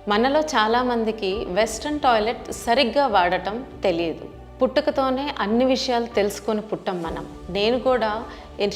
మనలో చాలామందికి western toilet సరిగ్గా వాడటం తెలియదు. పుట్టుకతోనే అన్ని విషయాలు తెలుసుకొని పుట్టాం మనం. నేను కూడా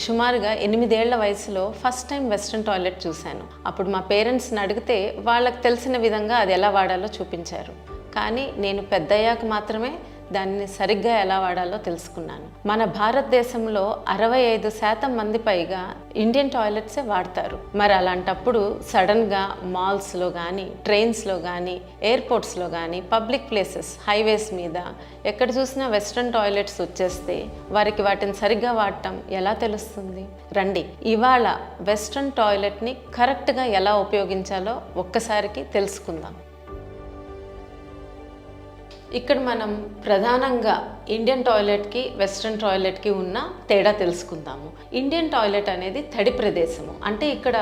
సుమారుగా 8 ఏళ్ల వయసులో ఫస్ట్ టైం వెస్ట్రన్ టాయిలెట్ చూశాను. అప్పుడు మా పేరెంట్స్ని అడిగితే వాళ్ళకి తెలిసిన విధంగా అది ఎలా వాడాలో చూపించారు. కానీ నేను పెద్దయ్యాక మాత్రమే దాన్ని సరిగ్గా ఎలా వాడాలో తెలుసుకున్నాను. మన భారతదేశంలో 65% మంది పైగా ఇండియన్ టాయిలెట్సే వాడతారు. మరి అలాంటప్పుడు సడన్గా మాల్స్లో కానీ, ట్రైన్స్లో కానీ, ఎయిర్పోర్ట్స్లో కానీ, పబ్లిక్ ప్లేసెస్, హైవేస్ మీద ఎక్కడ చూసినా వెస్ట్రన్ టాయిలెట్స్ వచ్చేస్తే వారికి వాటిని సరిగ్గా వాడటం ఎలా తెలుస్తుంది? రండి, ఇవాళ వెస్ట్రన్ టాయిలెట్ని కరెక్ట్గా ఎలా ఉపయోగించాలో ఒక్కసారికి తెలుసుకుందాం. ఇక్కడ మనం ప్రధానంగా ఇండియన్ టాయిలెట్కి వెస్ట్రన్ టాయిలెట్కి ఉన్న తేడా తెలుసుకుందాము. ఇండియన్ టాయిలెట్ అనేది తడి ప్రదేశము. అంటే ఇక్కడ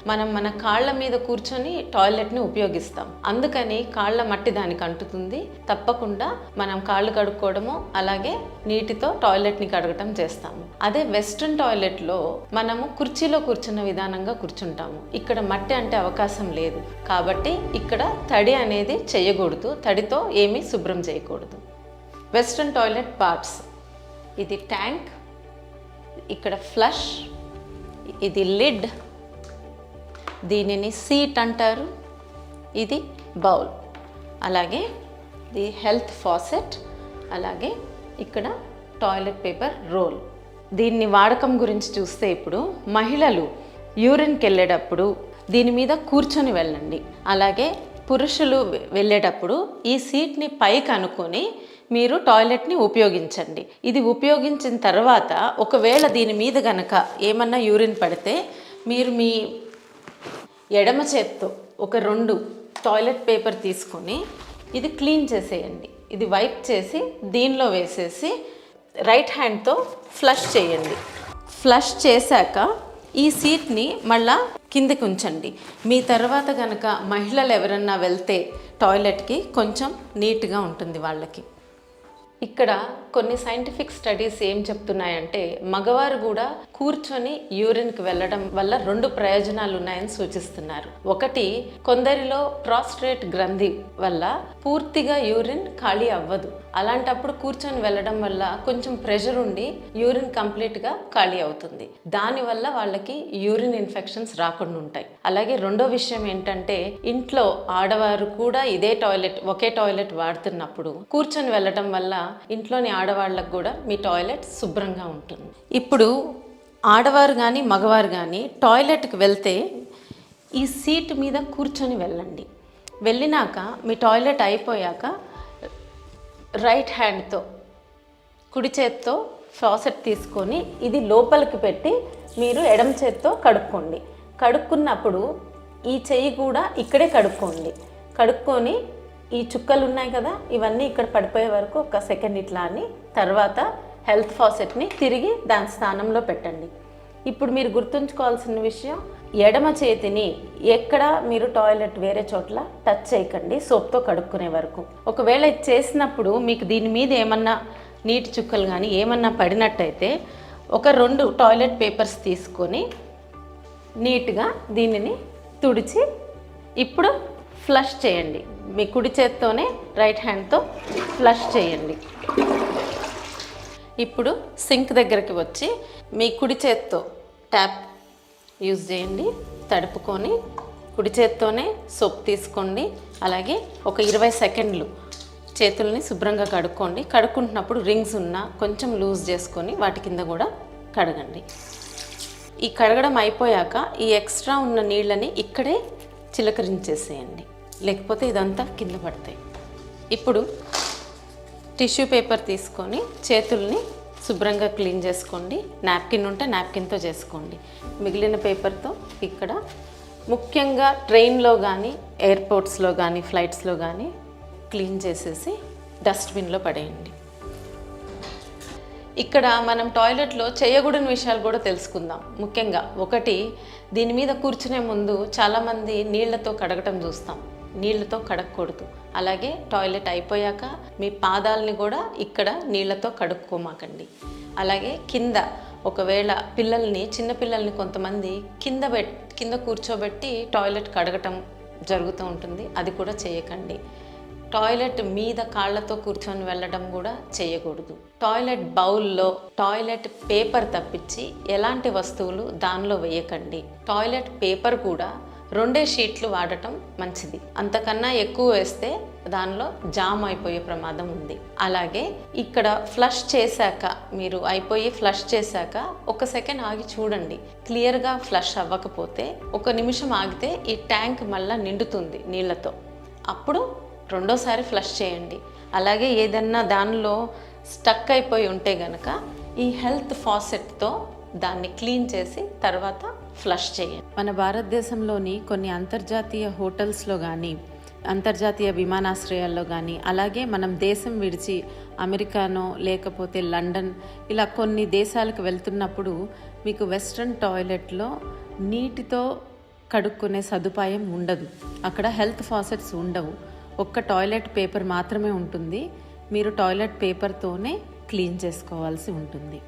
మనం మన కాళ్ళ మీద కూర్చొని టాయిలెట్ని ఉపయోగిస్తాం. అందుకని కాళ్ళ మట్టి దానికి అంటుతుంది. తప్పకుండా మనం కాళ్ళు కడుక్కోవడము, అలాగే నీటితో టాయిలెట్ని కడగటం చేస్తాము. అదే వెస్ట్రన్ టాయిలెట్లో మనము కుర్చీలో కూర్చున్న విధానంగా కూర్చుంటాము. ఇక్కడ మట్టి అంటే అవకాశం లేదు. కాబట్టి ఇక్కడ తడి అనేది చేయకూడదు. తడితో ఏమీ శుభ్రం చేయకూడదు. వెస్ట్రన్ టాయిలెట్ పార్ట్స్: ఇది ట్యాంక్, ఇక్కడ ఫ్లష్, ఇది లిడ్, దీనిని సీట్ అంటారు, ఇది బౌల్, అలాగే ఇది హెల్త్ ఫాసెట్, అలాగే ఇక్కడ టాయిలెట్ పేపర్ రోల్. దీన్ని వాడకం గురించి చూస్తే ఇప్పుడు మహిళలు యూరిన్కి వెళ్ళేటప్పుడు దీని మీద కూర్చొని వెళ్ళండి. అలాగే పురుషులు వెళ్ళేటప్పుడు ఈ సీట్ని పైకి అనుకొని మీరు టాయిలెట్ని ఉపయోగించండి. ఇది ఉపయోగించిన తర్వాత ఒకవేళ దీని మీద గనక ఏమన్నా యూరిన్ పడితే మీరు మీ ఎడమ చేత్తో ఒక 2 టాయిలెట్ పేపర్ తీసుకొని ఇది క్లీన్ చేసేయండి. ఇది వైప్ చేసి దీనిలో వేసేసి రైట్ హ్యాండ్తో ఫ్లష్ చేయండి. ఫ్లష్ చేశాక ఈ సీట్ని మళ్ళా కిందకి ఉంచండి. మీ తర్వాత కనుక మహిళలు ఎవరన్నా వెళ్తే టాయిలెట్కి కొంచెం నీట్గా ఉంటుంది వాళ్ళకి. ఇక్కడ కొన్ని సైంటిఫిక్ స్టడీస్ ఏం చెప్తున్నాయంటే మగవారు కూడా కూర్చొని యూరిన్కి వెళ్ళడం వల్ల 2 ప్రయోజనాలు ఉన్నాయని సూచిస్తున్నారు. ఒకటి, కొందరిలో ప్రాస్టేట్ గ్రంథి వల్ల పూర్తిగా యూరిన్ ఖాళీ అవ్వదు. అలాంటప్పుడు కూర్చొని వెళ్ళడం వల్ల కొంచెం ప్రెషర్ ఉండి యూరిన్ కంప్లీట్గా ఖాళీ అవుతుంది. దానివల్ల వాళ్ళకి యూరిన్ ఇన్ఫెక్షన్స్ రాకుండా ఉంటాయి. అలాగే రెండో విషయం ఏంటంటే ఇంట్లో ఆడవారు కూడా ఒకే టాయిలెట్ వాడుతున్నప్పుడు కూర్చొని వెళ్ళడం వల్ల ఇంట్లోని ఆడవాళ్ళకు కూడా మీ టాయిలెట్ శుభ్రంగా ఉంటుంది. ఇప్పుడు ఆడవారు కానీ మగవారు కానీ టాయిలెట్కి వెళ్తే ఈ సీట్ మీద కూర్చొని వెళ్ళండి. వెళ్ళినాక మీ టాయిలెట్ అయిపోయాక రైట్ హ్యాండ్తో, కుడి చేత్తో ఫాసెట్ తీసుకొని ఇది లోపలికి పెట్టి మీరు ఎడమ చేత్తో కడుక్కోండి. కడుక్కున్నప్పుడు ఈ చెయ్యి కూడా ఇక్కడే కడుక్కోండి. కడుక్కొని ఈ చుక్కలు ఉన్నాయి కదా, ఇవన్నీ ఇక్కడ పడిపోయే వరకు 1 సెకండ్ ఇట్లా అని తర్వాత హెల్త్ ఫాసెట్ని తిరిగి దాని స్థానంలో పెట్టండి. ఇప్పుడు మీరు గుర్తుంచుకోవాల్సిన విషయం, ఎడమ చేతిని ఎక్కడ మీరు టాయిలెట్ వేరే చోట్ల టచ్ చేయకండి సోప్తో కడుక్కునే వరకు. ఒకవేళ ఇది చేసినప్పుడు మీకు దీని మీద ఏమన్నా నీటి చుక్కలు కానీ ఏమన్నా పడినట్టయితే ఒక 2 టాయిలెట్ పేపర్స్ తీసుకొని నీట్గా దీనిని తుడిచి ఇప్పుడు ఫ్లష్ చేయండి. మీ కుడి చేత్తోనే రైట్ హ్యాండ్తో ఫ్లష్ చేయండి. ఇప్పుడు సింక్ దగ్గరికి వచ్చి మీ కుడి చేత్తో ట్యాప్ యూజ్ చేయండి. తడుపుకొని కుడి చేత్తోనే సోప్ తీసుకోండి. అలాగే ఒక 20 సెకండ్లు చేతుల్ని శుభ్రంగా కడుక్కోండి. కడుక్కుంటున్నప్పుడు రింగ్స్ ఉన్నా కొంచెం లూజ్ చేసుకొని వాటి కింద కూడా కడగండి. ఈ కడగడం అయిపోయాక ఈ ఎక్స్ట్రా ఉన్న నీళ్ళని ఇక్కడే చిలకరించేసేయండి, లేకపోతే ఇదంతా కింద పడతాయి. ఇప్పుడు టిష్యూ పేపర్ తీసుకొని చేతుల్ని శుభ్రంగా క్లీన్ చేసుకోండి. నాప్కిన్ ఉంటే నాప్కిన్తో చేసుకోండి. మిగిలిన పేపర్తో ఇక్కడ ముఖ్యంగా ట్రైన్లో కానీ, ఎయిర్పోర్ట్స్లో కానీ, ఫ్లైట్స్లో కానీ క్లీన్ చేసేసి డస్ట్బిన్లో పడేయండి. ఇక్కడ మనం టాయిలెట్లో చేయకూడని విషయాలు కూడా తెలుసుకుందాం. ముఖ్యంగా ఒకటి, దీని మీద కూర్చునే ముందు చాలామంది నీళ్లతో కడగటం చూస్తాం. నీళ్లతో కడగకూడదు. అలాగే టాయిలెట్ అయిపోయాక మీ పాదాలని కూడా ఇక్కడ నీళ్లతో కడుక్కోమాకండి. అలాగే కింద ఒకవేళ చిన్నపిల్లల్ని కొంతమంది కింద కూర్చోబెట్టి టాయిలెట్ కడగటం జరుగుతూ ఉంటుంది, అది కూడా చేయకండి. టాయిలెట్ మీద కాళ్ళతో కూర్చొని వెళ్ళడం కూడా చేయకూడదు. టాయిలెట్ బౌల్లో టాయిలెట్ పేపర్ తప్పించి ఎలాంటి వస్తువులు దానిలో వేయకండి. టాయిలెట్ పేపర్ కూడా 2 షీట్లు వాడటం మంచిది. అంతకన్నా ఎక్కువ వేస్తే దానిలో జామ్ అయిపోయే ప్రమాదం ఉంది. అలాగే ఇక్కడ ఫ్లష్ చేశాక, మీరు అయిపోయి ఫ్లష్ చేశాక 1 సెకండ్ ఆగి చూడండి. క్లియర్గా ఫ్లష్ అవ్వకపోతే 1 నిమిషం ఆగితే ఈ ట్యాంక్ మళ్ళీ నిండుతుంది నీళ్ళతో. అప్పుడు 2సారి ఫ్లష్ చేయండి. అలాగే ఏదన్నా దానిలో స్టక్ అయిపోయి ఉంటే గనక ఈ హెల్త్ ఫాసెట్తో దాన్ని క్లీన్ చేసి తర్వాత ఫ్లష్ చేయండి. మన భారతదేశంలోని కొన్ని అంతర్జాతీయ హోటల్స్లో కానీ, అంతర్జాతీయ విమానాశ్రయాల్లో కానీ, అలాగే మనం దేశం విడిచి అమెరికానో లేకపోతే లండన్ ఇలా కొన్ని దేశాలకు వెళ్తున్నప్పుడు మీకు వెస్ట్రన్ టాయిలెట్లో నీటితో కడుక్కునే సదుపాయం ఉండదు. అక్కడ హెల్త్ ఫాసెట్స్ ఉండవు. ఒక్క టాయిలెట్ పేపర్ మాత్రమే ఉంటుంది. మీరు టాయిలెట్ పేపర్తోనే క్లీన్ చేసుకోవాల్సి ఉంటుంది.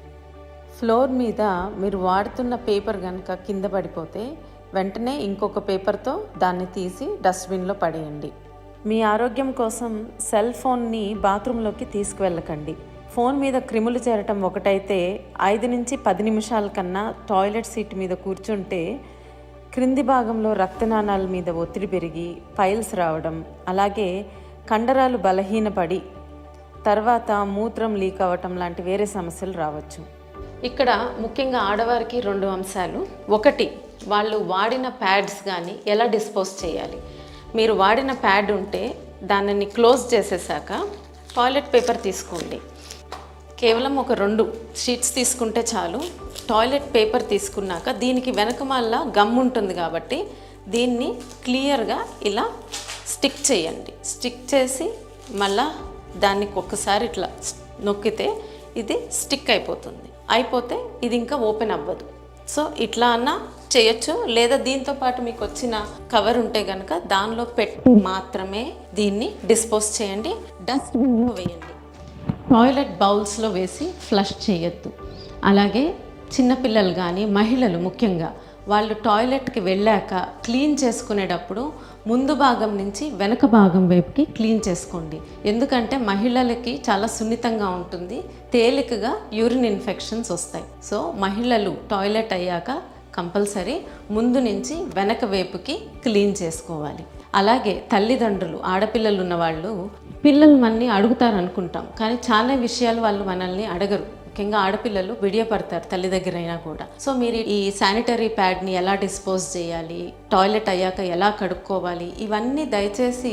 ఫ్లోర్ మీద మీరు వాడుతున్న పేపర్ కనుక కింద పడిపోతే వెంటనే ఇంకొక పేపర్తో దాన్ని తీసి డస్ట్బిన్లో పడేయండి. మీ ఆరోగ్యం కోసం సెల్ ఫోన్ని బాత్రూంలోకి తీసుకువెళ్ళకండి. ఫోన్ మీద క్రిములు చేరటం ఒకటైతే 5 నుంచి 10 నిమిషాల కన్నా టాయిలెట్ సీట్ మీద కూర్చుంటే క్రింది భాగంలో రక్తనాళాల మీద ఒత్తిడి పెరిగి పైల్స్ రావడం, అలాగే కండరాలు బలహీనపడి తర్వాత మూత్రం లీక్ అవ్వటం లాంటి వేరే సమస్యలు రావచ్చు. ఇక్కడ ముఖ్యంగా ఆడవారికి 2 అంశాలు. ఒకటి, వాళ్ళు వాడిన ప్యాడ్స్ కానీ ఎలా డిస్పోజ్ చేయాలి. మీరు వాడిన ప్యాడ్ ఉంటే దానిని క్లోజ్ చేసేసాక టాయిలెట్ పేపర్ తీసుకోండి. కేవలం ఒక 2 షీట్స్ తీసుకుంటే చాలు. టాయిలెట్ పేపర్ తీసుకున్నాక దీనికి వెనకమాల గమ్ ఉంటుంది కాబట్టి దీన్ని క్లియర్గా ఇలా స్టిక్ చేయండి. స్టిక్ చేసి మళ్ళా దాన్ని ఒక్కసారి ఇట్లా నొక్కితే ఇది స్టిక్ అయిపోతే ఇది ఇంకా ఓపెన్ అవ్వదు. సో ఇట్లా అన్నా చేయొచ్చు. లేదా దీంతో పాటు మీకు వచ్చిన కవర్ ఉంటే కనుక దానిలో పెట్టి మాత్రమే దీన్ని డిస్పోజ్ చేయండి. డస్ట్బిన్లో వేయండి. టాయిలెట్ బౌల్స్లో వేసి ఫ్లష్ చేయొద్దు. అలాగే చిన్నపిల్లలు కానీ మహిళలు ముఖ్యంగా వాళ్ళు టాయిలెట్కి వెళ్ళాక క్లీన్ చేసుకునేటప్పుడు ముందు భాగం నుంచి వెనక భాగం వైపుకి క్లీన్ చేసుకోండి. ఎందుకంటే మహిళలకి చాలా సున్నితంగా ఉంటుంది, తేలికగా యూరిన్ ఇన్ఫెక్షన్స్ వస్తాయి. సో మహిళలు టాయిలెట్ అయ్యాక కంపల్సరీ ముందు నుంచి వెనక వైపుకి క్లీన్ చేసుకోవాలి. అలాగే తల్లిదండ్రులు, ఆడపిల్లలు ఉన్నవాళ్ళు పిల్లలు మనల్ని అడుగుతారు అనుకుంటాం, కానీ చాలా విషయాలు వాళ్ళు మనల్ని అడగరు. ముఖ్యంగా ఆడపిల్లలు విడియపడతారు తల్లి దగ్గర అయినా కూడా. సో మీరు ఈ శానిటరీ ప్యాడ్ని ఎలా డిస్పోజ్ చేయాలి, టాయిలెట్ అయ్యాక ఎలా కడుక్కోవాలి, ఇవన్నీ దయచేసి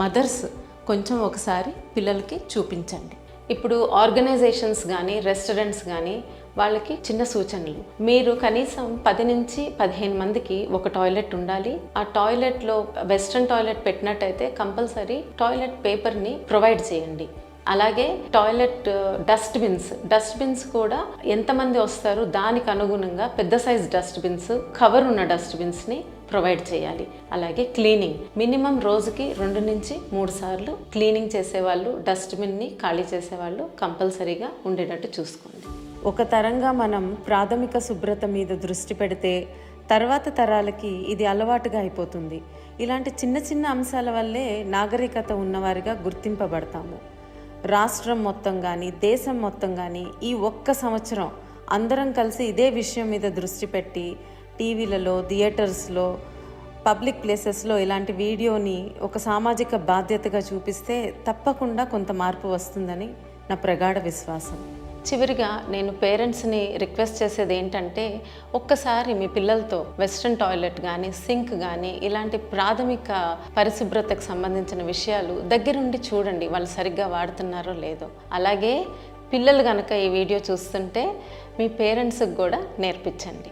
మదర్స్ కొంచెం ఒకసారి పిల్లలకి చూపించండి. ఇప్పుడు ఆర్గనైజేషన్స్ కానీ రెస్టారెంట్స్ కానీ వాళ్ళకి చిన్న సూచనలు. మీరు కనీసం 10 నుంచి 15 మందికి ఒక టాయిలెట్ ఉండాలి. ఆ టాయిలెట్లో వెస్ట్రన్ టాయిలెట్ పెట్టినట్టయితే కంపల్సరీ టాయిలెట్ పేపర్ని ప్రొవైడ్ చేయండి. అలాగే టాయిలెట్ డస్ట్బిన్స్ కూడా ఎంతమంది వస్తారు దానికి అనుగుణంగా పెద్ద సైజ్ డస్ట్బిన్స్, కవర్ ఉన్న డస్ట్బిన్స్ని ప్రొవైడ్ చేయాలి. అలాగే క్లీనింగ్ మినిమం రోజుకి 2 నుంచి 3 సార్లు క్లీనింగ్ చేసేవాళ్ళు, డస్ట్బిన్ని ఖాళీ చేసేవాళ్ళు కంపల్సరీగా ఉండేటట్టు చూసుకోండి. ఒక తరంగా మనం ప్రాథమిక శుభ్రత మీద దృష్టి పెడితే తర్వాత తరాలకి ఇది అలవాటుగా అయిపోతుంది. ఇలాంటి చిన్న చిన్న అంశాల వల్లే నాగరికత ఉన్నవారిగా గుర్తింపబడతాము. రాష్ట్రం మొత్తం కానీ దేశం మొత్తం కానీ ఈ 1 సంవత్సరం అందరం కలిసి ఇదే విషయం మీద దృష్టి పెట్టి టీవీలలో, థియేటర్స్లో, పబ్లిక్ ప్లేసెస్లో ఇలాంటి వీడియోని ఒక సామాజిక బాధ్యతగా చూపిస్తే తప్పకుండా కొంత మార్పు వస్తుందని నా ప్రగాఢ విశ్వాసం. చివరిగా నేను పేరెంట్స్ని రిక్వెస్ట్ చేసేది ఏంటంటే, ఒక్కసారి మీ పిల్లలతో వెస్ట్రన్ టాయిలెట్ కానీ, సింక్ కానీ ఇలాంటి ప్రాథమిక పరిశుభ్రతకు సంబంధించిన విషయాలు దగ్గరుండి చూడండి, వాళ్ళు సరిగ్గా వాడుతున్నారో లేదో. అలాగే పిల్లలు కనుక ఈ వీడియో చూస్తుంటే మీ పేరెంట్స్కి కూడా నేర్పించండి.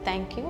Thank you.